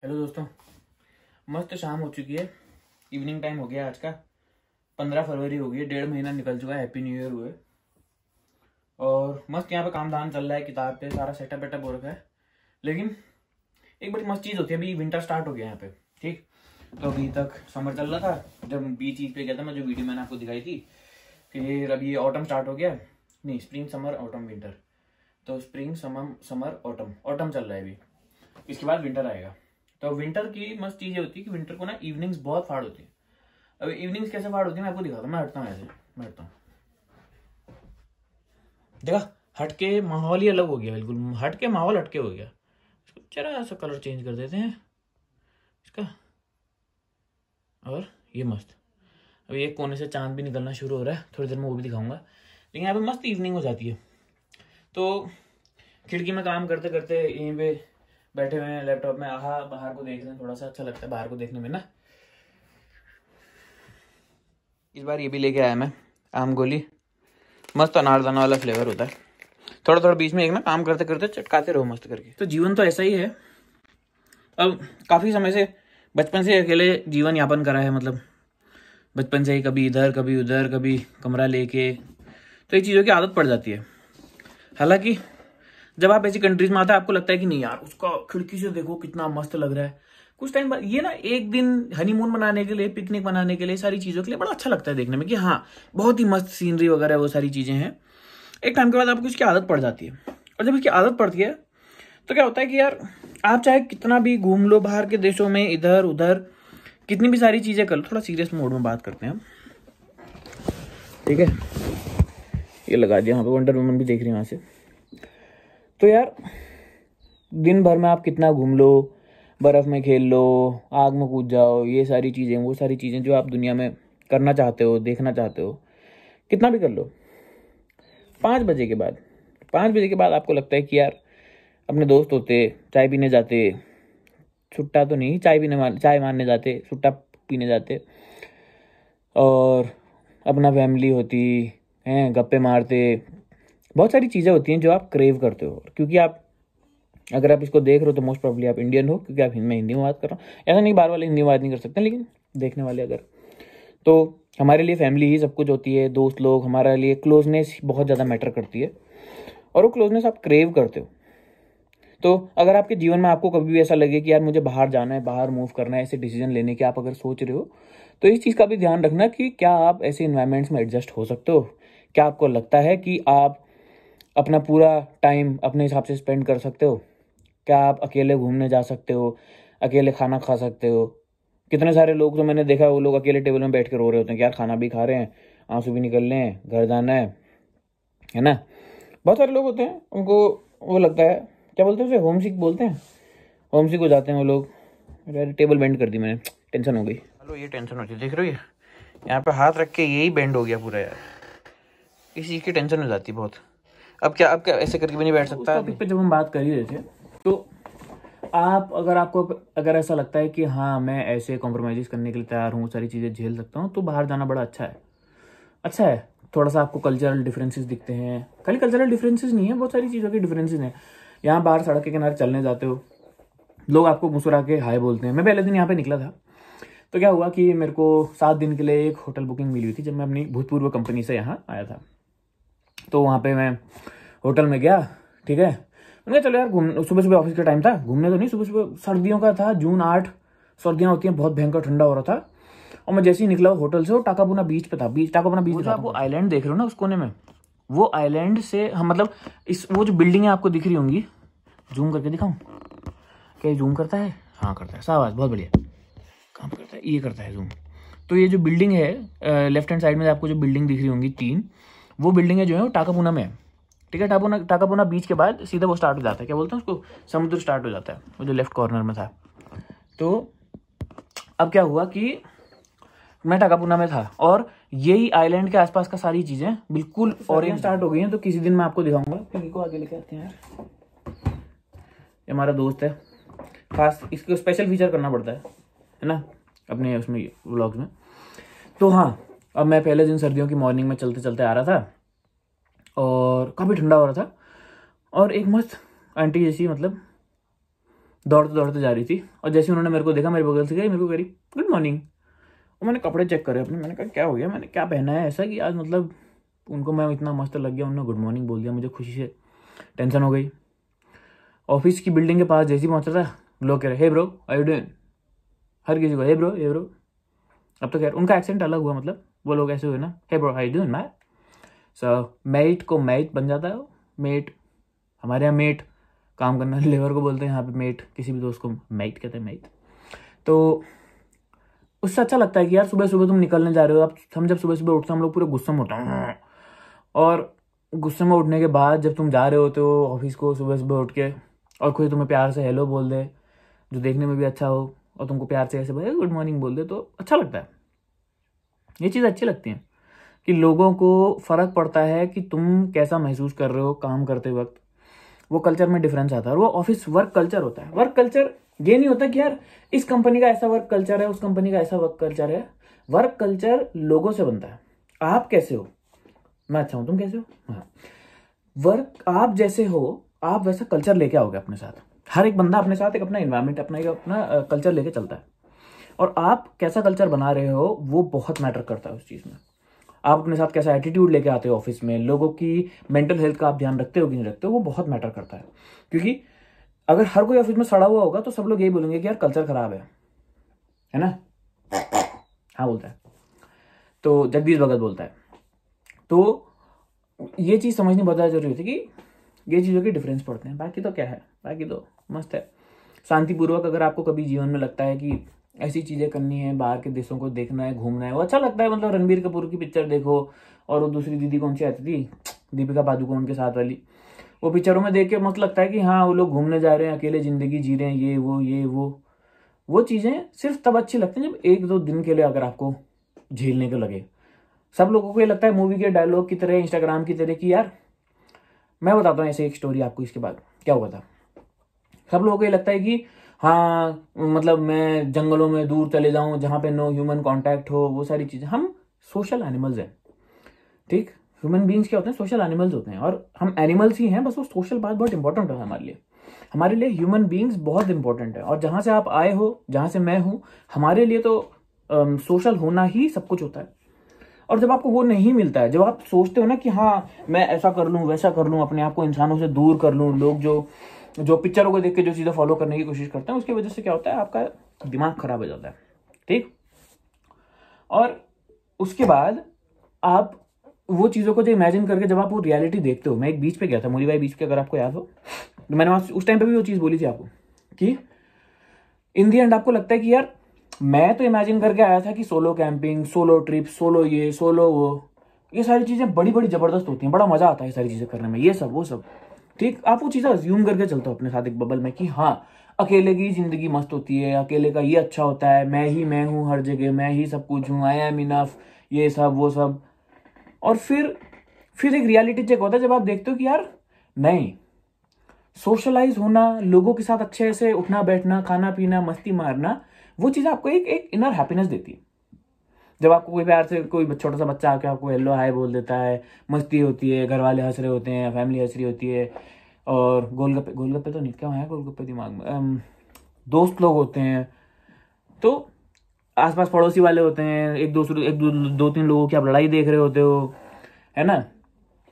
Hello दोस्तों, मस्त शाम हो चुकी है। इवनिंग टाइम हो गया आज का। 15 फरवरी हो गई है, 1.5 महीना निकल चुका है। हैप्पी न्यू ईयर हुए। और मस्त यहाँ पे काम धाम चल रहा है, किताब पे सारा सेटअप वेटअप हो रखा है। लेकिन एक बड़ी मस्त चीज़ होती है, अभी विंटर स्टार्ट हो गया यहाँ पे। ठीक, तो अभी तक समर चल रहा था। जब बीच चीज पे गया था मैं, जो वीडियो मैंने आपको दिखाई थी, फिर अभी ऑटम स्टार्ट हो गया। नहीं, स्प्रिंग समर ऑटम विंटर। तो स्प्रिंग समर ऑटम ऑटम चल रहा है अभी। इसके बाद विंटर आएगा। तो विंटर की मस्त चीज ये होती है कि विंटर को ना इवनिंग्स बहुत फाड़ होती है। अब इवनिंग्स कैसे फाड़ होती है मैं आपको दिखाता हूँ। मैं हटता हूँ, ऐसे मैं हटता हूँ। देखा, हटके माहौल ही अलग हो गया। बिल्कुल हटके माहौल हटके हो गया। इसको जरा सा कलर चेंज कर देते हैं इसका। और ये मस्त, अभी एक कोने से चांद भी निकलना शुरू हो रहा है। थोड़ी देर में वो भी दिखाऊंगा। लेकिन यहाँ पे मस्त इवनिंग हो जाती है। तो खिड़की में काम करते करते यहीं पे बैठे हुए हैं लैपटॉप में। आहा, बाहर को देख रहे हैं। थोड़ा सा अच्छा लगता है बाहर को देखने में ना। इस बार ये भी लेके आया मैं, आम गोली। मस्त अनारदाना वाला फ्लेवर होता है। थोड़ा थोड़ा बीच में एक ना काम करते करते चटकाते रहो मस्त करके। तो जीवन तो ऐसा ही है। अब काफी समय से, बचपन से अकेले जीवन यापन करा है। मतलब बचपन से ही कभी इधर कभी उधर, कभी कमरा लेके, तो ये चीज़ों की आदत पड़ जाती है। हालांकि जब आप ऐसी कंट्रीज में आते हैं, आपको लगता है कि नहीं यार, उसका खिड़की से देखो कितना मस्त लग रहा है। कुछ टाइम बाद ये ना, एक दिन हनीमून मनाने के लिए, पिकनिक मनाने के लिए, सारी चीज़ों के लिए बड़ा अच्छा लगता है देखने में कि हाँ, बहुत ही मस्त सीनरी वगैरह वो सारी चीज़ें हैं। एक टाइम के बाद आपको इसकी आदत पड़ जाती है। और जब इसकी आदत पड़ती है तो क्या होता है कि यार, आप चाहे कितना भी घूम लो बाहर के देशों में, इधर उधर, कितनी भी सारी चीज़ें कर लो। थोड़ा सीरियस मोड में बात करते हैं हम, ठीक है। ये लगा दिया, वहाँ पे वंडर वुमन भी देख रही है वहाँ से। तो यार, दिन भर में आप कितना घूम लो, बर्फ़ में खेल लो, आग में कूद जाओ, ये सारी चीज़ें, वो सारी चीज़ें जो आप दुनिया में करना चाहते हो, देखना चाहते हो, कितना भी कर लो, 5 बजे के बाद आपको लगता है कि यार, अपने दोस्त होते, चाय पीने जाते, छुट्टा तो नहीं, चाय मारने जाते, छुट्टा पीने जाते, और अपना फैमिली होती हैं, गप्पे मारते। बहुत सारी चीज़ें होती हैं जो आप क्रेव करते हो। क्योंकि आप, अगर आप इसको देख रहे हो तो मोस्ट प्रॉब्ली आप इंडियन हो, क्योंकि आप मैं हिंदी में बात कर रहा हूँ। ऐसा नहीं बाहर वाले हिंदी में बात नहीं कर सकते, लेकिन देखने वाले अगर, तो हमारे लिए फैमिली ही सब कुछ होती है। दोस्त लोग, हमारे लिए क्लोजनेस बहुत ज़्यादा मैटर करती है, और वो क्लोजनेस आप क्रेव करते हो। तो अगर आपके जीवन में आपको कभी भी ऐसा लगे कि यार मुझे बाहर जाना है, बाहर मूव करना है, ऐसे डिसीजन लेने के आप अगर सोच रहे हो, तो इस चीज़ का भी ध्यान रखना कि क्या आप ऐसे इन्वायरमेंट्स में एडजस्ट हो सकते हो। क्या आपको लगता है कि आप अपना पूरा टाइम अपने हिसाब से स्पेंड कर सकते हो? क्या आप अकेले घूमने जा सकते हो, अकेले खाना खा सकते हो? कितने सारे लोग जो मैंने देखा है, वो लोग अकेले टेबल में बैठ के रो रहे होते हैं कि यार खाना भी खा रहे हैं, आंसू भी निकल रहे हैं, घर जाना है ना। बहुत सारे लोग होते हैं, उनको वो लगता है, क्या बोलते हैं उसे, होमसिक बोलते हैं। होमसिक हो जाते हैं वो लोग। अरे टेबल बेंड कर दी मैंने, टेंशन हो गई। चलो, ये टेंशन होती है, देख रहे हो, यहाँ पे हाथ रख के यही बेंड हो गया पूरा यार। इस चीज़ की टेंशन हो जाती है बहुत। अब क्या ऐसे करके भी नहीं बैठ सकता। टॉपिक पे जब हम बात कर ही रहे थे, तो आपको अगर ऐसा लगता है कि हाँ, मैं ऐसे कॉम्प्रोमाइज़ करने के लिए तैयार हूँ, सारी चीज़ें झेल सकता हूँ, तो बाहर जाना बड़ा अच्छा है। थोड़ा सा आपको कल्चरल डिफरेंसेस दिखते हैं। खाली कल्चरल डिफरेंसेस नहीं है, बहुत सारी चीज़ों के डिफरेंसेस हैं। यहाँ बाहर सड़क के किनारे चलने जाते हो, लोग आपको मुस्कुरा के हाय बोलते हैं। मैं पहले दिन यहाँ पे निकला था, तो क्या हुआ कि मेरे को 7 दिन के लिए एक होटल बुकिंग मिली हुई थी, जब मैं अपनी भूतपूर्व कंपनी से यहाँ आया था। तो वहाँ पे मैं होटल में गया, ठीक है। मैंने कहा चलो यार, सुबह ऑफिस का टाइम था, घूमने तो नहीं, सुबह सर्दियों का था, जून 8, सर्दियाँ होती हैं, बहुत भयंकर ठंडा हो रहा था। और मैं जैसे ही निकला होटल से, वो टाकापूना बीच पे था। टाकापूना बीच, आप वो आइलैंड देख रहे हो ना उस कोने में, वो आइलैंड से हम, मतलब वो जो बिल्डिंगें आपको दिख रही होंगी, जूम करके दिखाऊं क्या? जूम करता है? हाँ करता है, शाबाश, बहुत बढ़िया। कहाँ पे करता है? ये करता है जूम। तो ये जो बिल्डिंग है, लेफ्ट हैंड साइड में आपको जो बिल्डिंग दिख रही होंगी 3, वो बिल्डिंगें जो है वो टाकापूना में है, ठीक है। टाकापूना बीच के बाद सीधा वो स्टार्ट हो जाता है, क्या बोलते हैं उसको, समुद्र स्टार्ट हो जाता है, वो जो लेफ्ट कॉर्नर में था। तो अब क्या हुआ कि मैं टाकापूना में था, और यही आइलैंड के आसपास का सारी चीजें बिल्कुल ऑरेंज स्टार्ट हो गई हैं। तो किसी दिन मैं आपको दिखाऊंगा, किसी को आगे लेके आते हैं यार। ये हमारा दोस्त है, खास इसको स्पेशल फीचर करना पड़ता है ना, अपने उसमें व्लॉग्स में। तो हाँ, अब मैं पहले दिन सर्दियों की मॉर्निंग में चलते चलते आ रहा था, और काफ़ी ठंडा हो रहा था, और एक मस्त आंटी जैसी, मतलब दौड़ते दौड़ते जा रही थी, और जैसे उन्होंने मेरे को देखा, मेरे बगल से गई, मेरे को कह रही गुड मॉर्निंग। और मैंने कपड़े चेक करे अपने, मैंने कहा क्या हो गया, मैंने क्या पहना है ऐसा कि आज मतलब उनको मैं इतना मस्त लग गया, उन्होंने गुड मॉर्निंग बोल दिया, मुझे खुशी से टेंशन हो गई। ऑफिस की बिल्डिंग के पास जैसे ही पहुंचा था, लोग कह रहे हे ब्रो आई यू डूइंग, हर किसी को हे ब्रो हे ब्रो। अब तो खैर उनका एक्सेंट अलग हुआ, मतलब वो लोग ऐसे हुए ना, hey bro how you doing mate. So mate को मेट बन जाता है, मेट हमारे यहाँ मेट काम करना लेबर को बोलते हैं, यहाँ पे मेट किसी भी दोस्त को मेट कहते हैं, मेट। तो उससे अच्छा लगता है कि यार सुबह सुबह तुम निकलने जा रहे हो। अब हम जब सुबह सुबह उठते हैं हम लोग पूरे गुस्से में होते हैं, और गुस्से में उठने के बाद जब तुम जा रहे होते हो ऑफिस को सुबह सुबह उठ के, और कोई तुम्हें प्यार से हेलो बोल दे जो देखने में भी अच्छा हो, और तुमको प्यार से ऐसे भाई गुड मॉर्निंग बोल दे, तो अच्छा लगता है। ये चीज़ अच्छी लगती है कि लोगों को फ़र्क पड़ता है कि तुम कैसा महसूस कर रहे हो काम करते वक्त। वो कल्चर में डिफरेंस आता है, और वो ऑफिस वर्क कल्चर होता है। वर्क कल्चर ये नहीं होता कि यार इस कंपनी का ऐसा वर्क कल्चर है, उस कंपनी का ऐसा वर्क कल्चर है। वर्क कल्चर लोगों से बनता है। आप कैसे हो, मैं अच्छा हूं, तुम कैसे हो, हाँ। वर्क आप जैसे हो, आप वैसा कल्चर लेके आओगे अपने साथ। हर एक बंदा अपने साथ एक अपना इन्वायरमेंट, अपना कल्चर लेके चलता है, और आप कैसा कल्चर बना रहे हो वो बहुत मैटर करता है उस चीज़ में। आप अपने साथ कैसा एटीट्यूड लेके आते हो ऑफिस में, लोगों की मेंटल हेल्थ का आप ध्यान रखते हो कि नहीं रखते हो, वो बहुत मैटर करता है। क्योंकि अगर हर कोई ऑफिस में सड़ा हुआ होगा तो सब लोग यही बोलेंगे कि यार कल्चर खराब है ना। हाँ बोलता है, तो जगदीश भगत बोलता है। तो ये चीज़ समझनी बहुत ज़्यादा जरूरी होती है कि ये चीज़ों के डिफरेंस पड़ते हैं। बाकी तो क्या है, बाकी तो मस्त है। शांतिपूर्वक अगर आपको कभी जीवन में लगता है कि ऐसी चीज़ें करनी है, बाहर के देशों को देखना है, घूमना है, वो अच्छा लगता है। मतलब रणबीर कपूर की पिक्चर देखो, और वो दूसरी दीदी कौन सी आती थी, दीपिका पादुकोण के साथ वाली, वो पिक्चरों में देख के मस्त लगता है कि हाँ वो लोग घूमने जा रहे हैं, अकेले ज़िंदगी जी रहे हैं, ये वो चीज़ें सिर्फ तब अच्छी लगती हैं जब एक दो दिन के लिए अगर आपको झेलने को लगे। सब लोगों को ये लगता है मूवी के डायलॉग की तरह, इंस्टाग्राम की तरह कि यार मैं बताता हूँ ऐसे एक स्टोरी आपको, इसके बाद क्या हुआ था। सब लोगों को ये लगता है कि हाँ मतलब मैं जंगलों में दूर चले जाऊं जहां पे नो ह्यूमन कांटेक्ट हो, वो सारी चीजें। हम सोशल एनिमल्स हैं, ठीक। ह्यूमन बीइंग्स क्या होते हैं, सोशल एनिमल्स होते हैं, और हम एनिमल्स ही हैं, बस वो सोशल बात बहुत इंपॉर्टेंट है हमारे लिए ह्यूमन बीइंग्स बहुत इंपॉर्टेंट है। और जहां से आप आए हो, जहां से मैं हूं, हमारे लिए तो सोशल होना ही सब कुछ होता है। और जब आपको वो नहीं मिलता है, जब आप सोचते हो ना कि हाँ मैं ऐसा कर लूँ वैसा कर लूँ, अपने आप को इंसानों से दूर कर लूँ, लोग जो पिक्चरों को देख के जो चीज़ें फॉलो करने की कोशिश करते हैं, उसकी वजह से क्या होता है, आपका दिमाग खराब हो जाता है, ठीक। और उसके बाद आप वो चीज़ों को जो इमेजिन करके जब आप वो रियलिटी देखते हो, मैं एक बीच पे गया था, मुरीबाई बीच पे, अगर आपको याद हो, तो मैंने उस टाइम पे भी वो चीज़ बोली थी आपको कि इन दी एंड आपको लगता है कि यार मैं तो इमेजिन करके आया था कि solo camping, solo trip, solo ये सोलो वो, ये सारी चीज़ें बड़ी बड़ी ज़बरदस्त होती हैं, बड़ा मज़ा आता है ये सारी चीज़ें करने में, ये सब वो सब, ठीक। आप वो चीज़ें अज्यूम करके चलते हो अपने साथ एक बबल में कि हाँ अकेले की ज़िंदगी मस्त होती है, अकेले का ये अच्छा होता है, मैं हूँ हर जगह, मैं ही सब कुछ हूँ, आई एम इनफ, ये सब वो सब। और फिर एक रियलिटी चेक होता है जब आप देखते हो कि यार नहीं, सोशलाइज होना, लोगों के साथ अच्छे से उठना बैठना, खाना पीना, मस्ती मारना, वो चीज़ आपको एक इनर हैप्पीनेस देती है। जब आपको कोई प्यार से कोई छोटा सा बच्चा आके आपको हेलो हाय बोल देता है, मस्ती होती है, घर वाले हंस रहे होते हैं, फैमिली हंस रही होती है, और गोलगप्पे तो नहीं, क्या है गोलगप्पे दिमाग में, दोस्त लोग होते हैं, तो आसपास पड़ोसी वाले होते हैं, एक दो तीन लोगों की आप लड़ाई देख रहे होते हो, है ना,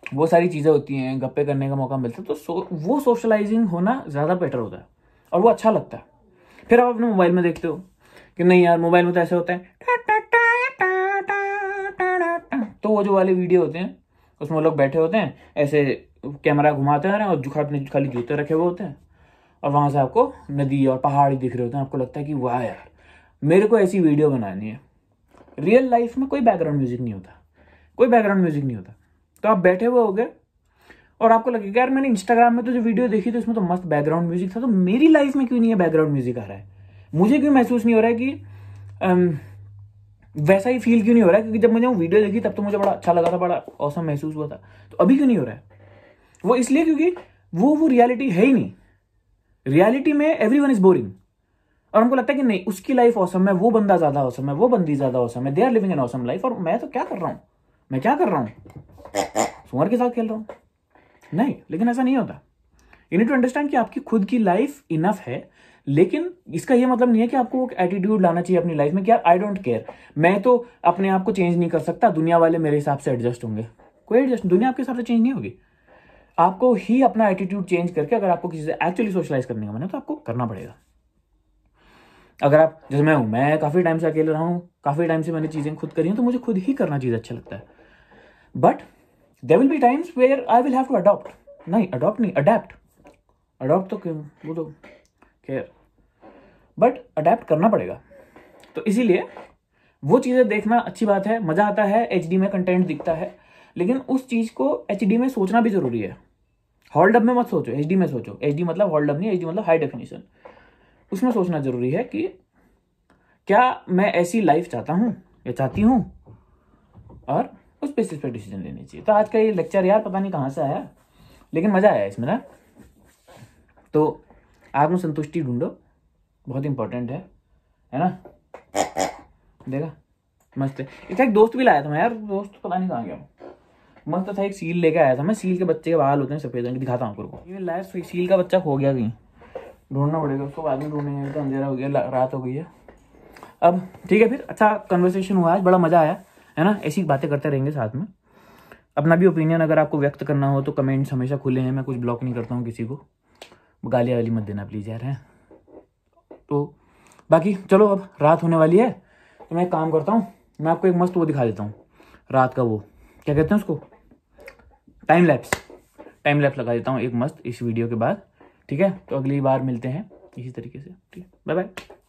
वो सारी चीज़ें होती हैं, गप्पे करने का मौका मिलता है, तो वो सोशलाइजिंग होना ज़्यादा बेटर होता है, और वो अच्छा लगता है। फिर आप अपने मोबाइल में देखते हो कि नहीं यार मोबाइल में तो ऐसे होता है, तो वो जो वाले वीडियो होते हैं उसमें लोग बैठे होते हैं, ऐसे कैमरा घुमाते हैं और अपने खाली जूते रखे हुए होते हैं, और वहां से आपको नदी और पहाड़ दिख रहे होते हैं। आपको लगता है कि वाह यार मेरे को ऐसी वीडियो बनानी है। रियल लाइफ में कोई बैकग्राउंड म्यूजिक नहीं होता, कोई बैकग्राउंड म्यूजिक नहीं होता, तो आप बैठे हुए होगे और आपको लगेगा यार मैंने इंस्टाग्राम में तो जो वीडियो देखी थी उसमें तो मस्त बैकग्राउंड म्यूजिक था, तो मेरी लाइफ में क्यों नहीं है बैकग्राउंड म्यूजिक आ रहा है, मुझे क्यों महसूस नहीं हो रहा है कि वैसा ही फील क्यों नहीं हो रहा है। क्योंकि जब मैंने वो वीडियो देखी तब तो मुझे बड़ा अच्छा लगा था, बड़ा औसम महसूस हुआ था, तो अभी क्यों नहीं हो रहा है। वो इसलिए क्योंकि वो रियलिटी है ही नहीं। रियलिटी में एवरीवन इज बोरिंग, और हमको लगता है कि नहीं उसकी लाइफ औसम है, वो बंदा ज्यादा औसम है, वो बंदी ज्यादा औसम है, they are living an awesome life, और मैं तो क्या कर रहा हूं, मैं क्या कर रहा हूं, सुअर के साथ खेल रहा हूं। नहीं, लेकिन ऐसा नहीं होता। यू नीड टू अंडरस्टैंड कि आपकी खुद की लाइफ इनफ है, लेकिन इसका ये मतलब नहीं है कि आपको एक एटीट्यूड लाना चाहिए अपनी लाइफ में कि यार आई डोंट केयर, मैं तो अपने आप को चेंज नहीं कर सकता, दुनिया वाले मेरे हिसाब से एडजस्ट होंगे। कोई एडजस्ट, दुनिया आपके हिसाब से चेंज नहीं होगी। आपको ही अपना एटीट्यूड चेंज करके, अगर आपको किसी से एक्चुअली सोशलाइज करने का मन है तो आपको करना पड़ेगा। अगर आप, जैसे मैं हूं, मैं काफी टाइम से अकेले रहा हूं, काफी टाइम से मैंने चीजें खुद करी हैं, तो मुझे खुद ही करना चीज अच्छा लगता है। But there will be times where I will have to adopt, नहीं अडॉप्ट नहीं, अडेप्ट। अडॉप्ट तो क्यों, वो तो खैर, बट अडेप्ट करना पड़ेगा। तो इसीलिए वो चीजें देखना अच्छी बात है, मजा आता है, एचडी में कंटेंट दिखता है, लेकिन उस चीज को एचडी में सोचना भी जरूरी है। होल्ड अप में मत सोचो, एचडी में सोचो। एचडी मतलब होल्ड अप नहीं, एचडी मतलब हाई डेफिनेशन। उसमें सोचना जरूरी है कि क्या मैं ऐसी लाइफ चाहता हूं या चाहती हूं, और उस बेसिस पे डिसीजन लेनी चाहिए। तो आज का ये लेक्चर यार पता नहीं कहां से आया, लेकिन मजा आया इसमें ना। तो आत्मसंतुष्टि ढूंढो, बहुत इंपॉर्टेंट है ना। देखा, मस्त है। इसका एक दोस्त भी लाया था मैं यार, दोस्त पता नहीं कहाँ गया, मस्त था। एक सील लेके आया था मैं, सील के बच्चे के बाल होते हैं सफेद रंग के, दिखाता हूँ आपको। ये लाया सील का बच्चा खो गया कहीं, ढूंढना पड़ेगा उसको, बाद में ढूंढेंगे, तो अंधेरा हो गया, रात हो गई है अब। ठीक है फिर, अच्छा कन्वर्सेशन हुआ आज, बड़ा मजा आया है ना। ऐसी बातें करते रहेंगे साथ में। अपना भी ओपिनियन अगर आपको व्यक्त करना हो तो कमेंट्स हमेशा खुले हैं, मैं कुछ ब्लॉक नहीं करता हूँ किसी को। गाली वाली मत देना प्लीज यार, है। तो बाकी चलो, अब रात होने वाली है, तो मैं एक काम करता हूँ, मैं आपको एक मस्त वो दिखा देता हूँ रात का, वो क्या कहते हैं उसको, टाइम लैप्स लगा देता हूँ एक मस्त इस वीडियो के बाद। ठीक है, तो अगली बार मिलते हैं इसी तरीके से। ठीक है, बाय बाय।